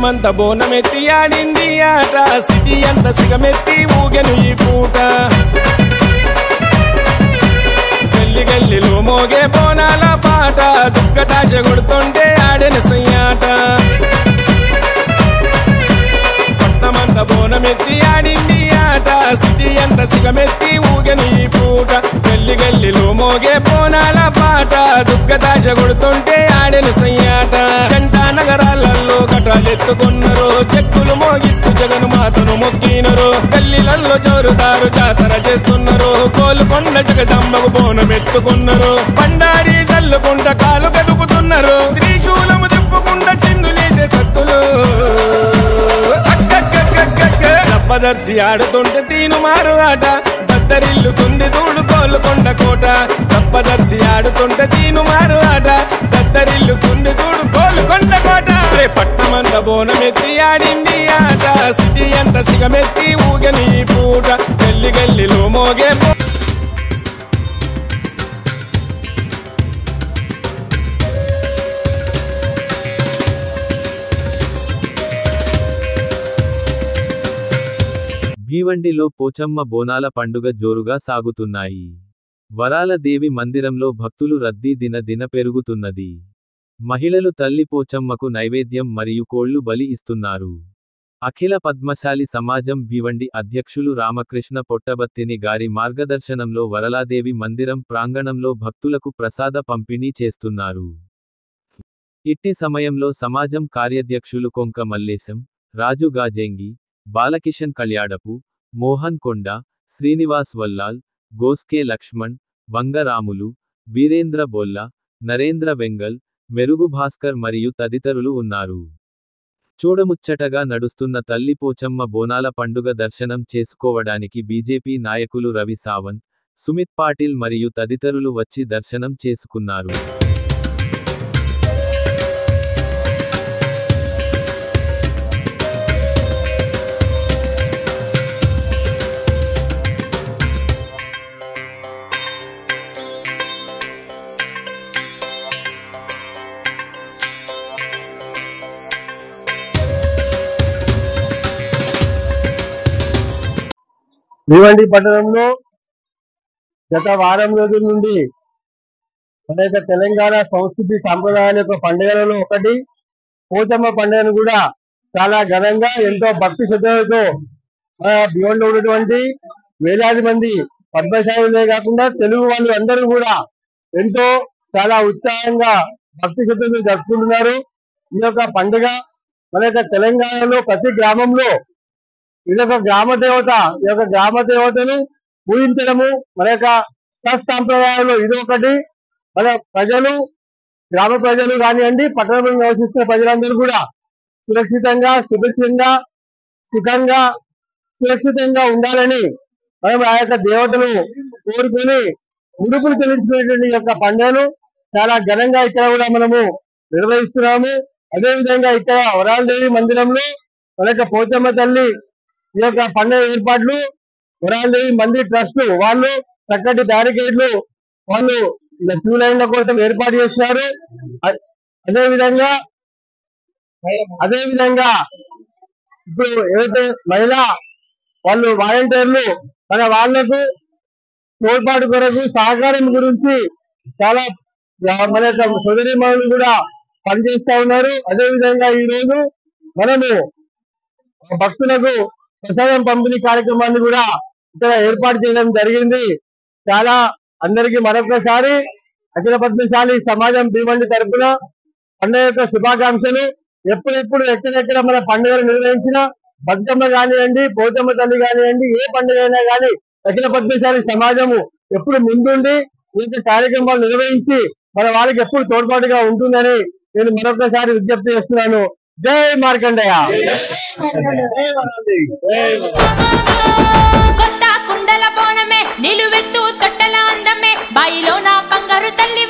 పట్టణమంత బోనమెత్తి ఆడింది ఆట సిటీ అంత సిగమెత్తి ఊగెను ఈ పూట గల్లి గల్లిలో మోగే బోనాల పాట దుక్కటాశ కొడుతుంటే ఆడెను సయ్యాట పట్టణమంత బోనమెత్తి ఆడింది ఆట సిటీ అంత సిగమెత్తి ఊగెను ఈ పూట గల్లి గల్లిలో మోగే బోనాల పాట దుక్కటాశ కొడుతుంటే ఆడెను సయ్యాట జంట నగరాలలో కటాలెత్తుకున్నారు చెక్కులు మోగిస్తూ జగను మాతను మొక్కినరు గల్లీలలో జోరుదారు జాతర చేస్తున్నారు కోలుకొండ జగదంబకు బోనమెత్తుకున్నారు బండారి జల్లుకుంట కాలు కదుపుతున్నారు త్రిశూలము తిప్పుకుంట చిందులేసే సత్తులు దర్శి ఆడుతుంటే తీను మారు ఆట దద్దరిల్లుతుంది చూడు కోలుకొండ కోట తప్పదర్శి ఆడుతుంటే తీను మారు ఆట దద్దరిల్లుతుంది చూడు కోలుకొండ కోట పట్టమంత బోనమెత్తి ఆడింది ఆట సిటీ అంత సిగమెత్తి ఊగని పూట గల్లి గల్లిలో మోగే భీవండిలో పోచమ్మ బోనాల పండుగ జోరుగా సాగుతున్నాయి. వరాల దేవి మందిరంలో భక్తులు రద్దీ దిన పెరుగుతున్నది. మహిళలు తల్లి పోచమ్మకు నైవేద్యం మరియు కోళ్లు బలి ఇస్తున్నారు. అఖిల పద్మశాలి సమాజం భీవండి అధ్యక్షులు రామకృష్ణ పొట్టబత్తిని గారి మార్గదర్శనంలో వరలాదేవి మందిరం ప్రాంగణంలో భక్తులకు ప్రసాద పంపిణీ చేస్తున్నారు. ఇట్టి సమయంలో సమాజం కార్యాధ్యక్షులు కొంక మల్లేశం, రాజు గాజెంగి, బాలకిషన్ కళ్యాడపు, మోహన్ కొండ, శ్రీనివాస్ వల్లాల్, గోస్కే లక్ష్మణ్, వంగరాములు, వీరేంద్ర బొల్ల, నరేంద్ర వెంగల్, మెరుగు భాస్కర్ మరియు తదితరులు ఉన్నారు. చూడముచ్చటగా నడుస్తున్న తల్లి పోచమ్మ బోనాల పండుగ దర్శనం చేసుకోవడానికి బీజేపీ నాయకులు రవి సావంత్, సుమిత్ పాటిల్ మరియు తదితరులు వచ్చి దర్శనం చేసుకున్నారు. భీవండి పట్టణంలో గత వారం రోజుల నుండి మన తెలంగాణ సంస్కృతి సాంప్రదాయాల యొక్క పండుగలలో ఒకటి పోచమ్మ పండుగను కూడా చాలా ఘనంగా ఎంతో భక్తి శ్రద్ధలతో భీవండిలో ఉన్నటువంటి వేలాది మంది పద్మశాలులే కాకుండా తెలుగు వాళ్ళు అందరూ కూడా ఎంతో చాలా ఉత్సాహంగా భక్తి శ్రద్ధలతో జరుపుకుంటున్నారు. ఈ యొక్క పండుగ మన తెలంగాణలో ప్రతి గ్రామంలో ఇదొక గ్రామ దేవత. ఈ యొక్క గ్రామ దేవతను పూజించడము మన యొక్క సత్సాంప్రదాయంలో ఇదొకటి. మన ప్రజలు, గ్రామ ప్రజలు కానివ్వండి, పట్టణంలో నివసిస్తున్న ప్రజలందరూ కూడా సురక్షితంగా, సురక్షితంగా ఉండాలని మనం ఆ యొక్క దేవతను కోరుకొని ముడుపులు చెల్లించుకునేటువంటి యొక్క పండుగను చాలా ఘనంగా ఇక్కడ కూడా మనము నిర్వహిస్తున్నాము. అదేవిధంగా ఇక్కడ వరాలదేవి మందిరంలో మన యొక్క పోచమ్మ తల్లి ఈ యొక్క పండుగ ఏర్పాట్లు వరాలదేవి మందిర్ ట్రస్ట్ వాళ్ళు చక్కటి బ్యారికేడ్లు వాళ్ళు క్యూ లైన్ల కోసం ఏర్పాటు చేస్తున్నారు. అదేవిధంగా ఇప్పుడు ఏదైతే మహిళా వాళ్ళు వాలంటీర్లు మన వాళ్లకు తోడ్పాటు కొరకు సహకారం గురించి చాలా మన యొక్క సోదరీమణులు కూడా పనిచేస్తా ఉన్నారు. అదేవిధంగా ఈ రోజు మనము భక్తులకు ప్రసాదం పంపిణీ కార్యక్రమాన్ని కూడా ఇక్కడ ఏర్పాటు చేయడం జరిగింది. చాలా అందరికీ మరొకసారి అఖిల పద్మశాలి సమాజం భీవండి తరఫున పండుగ యొక్క శుభాకాంక్షలు. ఎప్పుడెప్పుడు ఎక్కడెక్కడ మన పండుగలు నిర్వహించిన బతుకమ్మ కానివ్వండి, పోచమ్మ తల్లి కానివ్వండి, ఏ పండుగ అయినా కానీ అఖిల పద్మశాలి సమాజము ఎప్పుడు ముందుండి ఈ కార్యక్రమాలు నిర్వహించి మన వాళ్ళకి ఎప్పుడు తోడ్పాటుగా ఉంటుందని నేను మరొకసారి విజ్ఞప్తి చేస్తున్నాను. జై మార్కండేయ. కొత్త కుండల బోనమే నిలువెత్తు తొట్టల అందమే బాయిలో నా బంగారు తల్లి